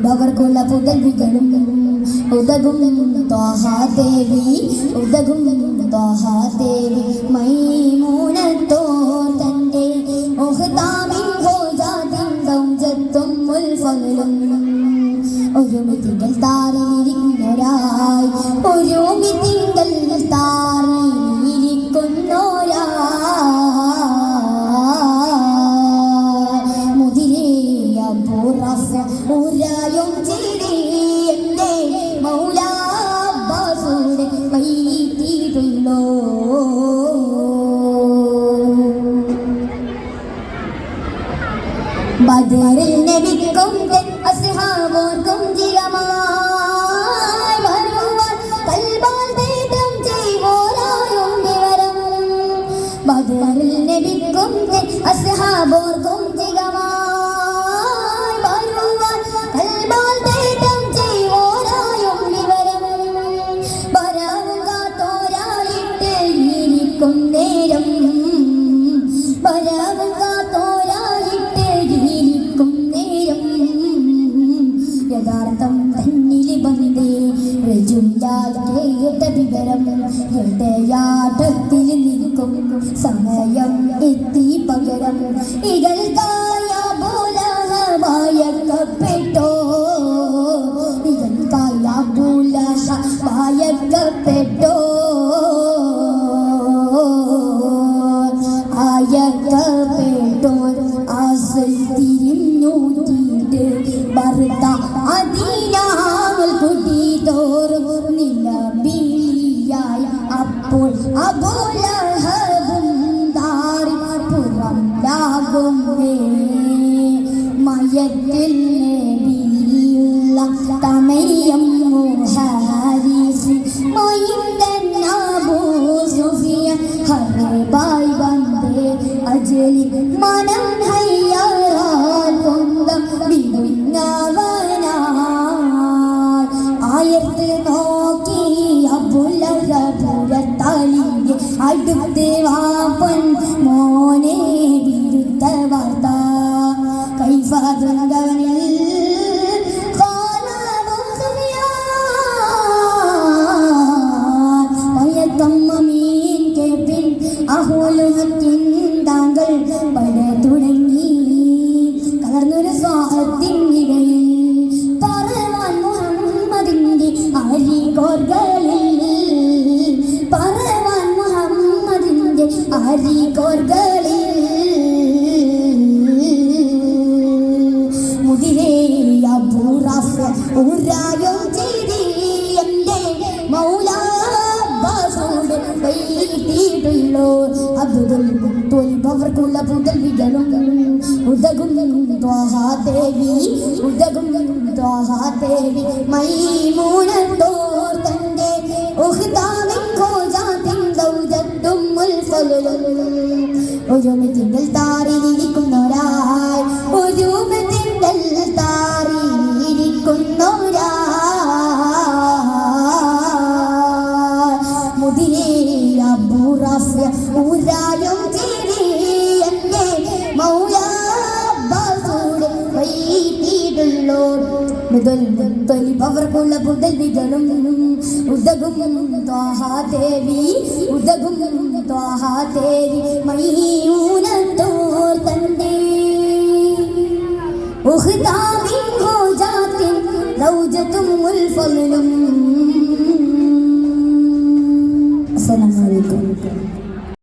അവർക്കുള്ള പുതൽവികളും ഉദകും ത്വാഹാദേവി ഉദകും ത്വാഹാദേവി മൈമൂനത്തോ തന്റെ ഉഹ്താമിൻ ഹോജാതിൻ സൗജത്തും മുൽഫലും ഒരുമിതികൾ താരിലിരിക്കുന്നൊരായി ഒരുമിതികൾ താരിലിരിക്കുന്നൊരായി മുതിരേ അബൂറഫ ഊരായും ചിരി എന്റെ മൗലാ അബ്ബാസുടെ വൈകിട്ടുള്ളോ ബദറിൽ നബിക്കും അസ്ഹാബോർക്കും ജിഗമായി വരുവാൻ കൽബാൽ തേടും ചെയ്വോരായും വിവരം ബദറിൽ നബിക്കും അസ്ഹാബോർക്കും ജിഗമായി വരുവാൻ കൽബാൽ തേടും ചെയ്വോരായും വിവരം വരവും കാത്തോരായിട്ട് ഇരിക്കും നേരം വരവും കാത്തോരായിട്ട് ഇരിക്കും നേരം യഥാർത്ഥം തന്നില് ബന്ധേ രജുല്ലാത്ത വിവരം ഹൃദയാട്ടത്തിൽ നിൽക്കും സമയം എത്തി പകരം ഇകൾക്കായ ഭയക്കപ്പെട്ടോ ഇകൾക്കായ ഭയക്കപ്പെട്ടോ ആയക്കപ്പെട്ടോ ആസൽ തിരിഞ്ഞൂറ്റിട്ട് ഭർത്ത അതിനാവൽ കുട്ടിതോറും നിലബിളിയായി അപ്പോൾ അബൂലഹബും ദാരി പുറം ലാകും മയത്തിൽ നബിയുള്ള തമയം ഹാരിസ് മൊയിന്തൻ അബൂ സുഫിയാൻ ഹർബായി വന്നേ അജലി മനം ഹയ്യാറാൽ സ്വന്തം വിടുന്നവനായി ആയത്ത് നോക്കി അബൂലഹബുരത്താലിന്റെ അടുത്ത് വാപ്പൻ മോനെ വിരുദ്ധ വാർത്ത കൈഫാതുണ്ടവനിൽ താങ്കൾ പല തുടങ്ങി കലർന്നൊരു സ്വാഹത്തിനിടയിൽ പറവാൻ മുഹമ്മദിന്റെ അരികോർകളിൽ പറവാൻ മുഹമ്മദിന്റെ അരികോർകളിൽ മുതിരേ അബൂറഫ ഊരായും ചെയ്തി എന്റെ മൗലാ അബ്ബാസുടെ വൈകിട്ടുള്ളോ അബ്ദുൽ മുത്തലിബ് അവർക്കുള്ള പുതൽവികളും ഉദകും ത്വാഹാദേവി ഉദകും ത്വാഹാദേവി മൈമൂനത്തോർ തന്റെ ഉഹ്താമിൻ ഖോജാതിൻ സൗജത്തും മുൽഫലും ഒരുമിതികൾ താരിലിരിക്കുന്നൊരായി ഒരുമിതികൾ താരിലിരിക്കുന്നൊരായി മുതിരേ അബൂറഫ ഊരായും ചിരി എന്റെ മൗലാ അബ്ബാസുടെ വൈകിട്ടുള്ളോ മുതൽമുത്തലിബ് അവർക്കുള്ള പുതൽവികളും ഉദകും ത്വാഹാദേവി ഉദകും ത്വാഹാദേവി മൈമൂനത്തോർ തന്റെ ഉഹ്താമിൻ ഹോജാതിൻ സൗജത്തും മുൽഫലും. അസ്സലാമു അലൈക്കും.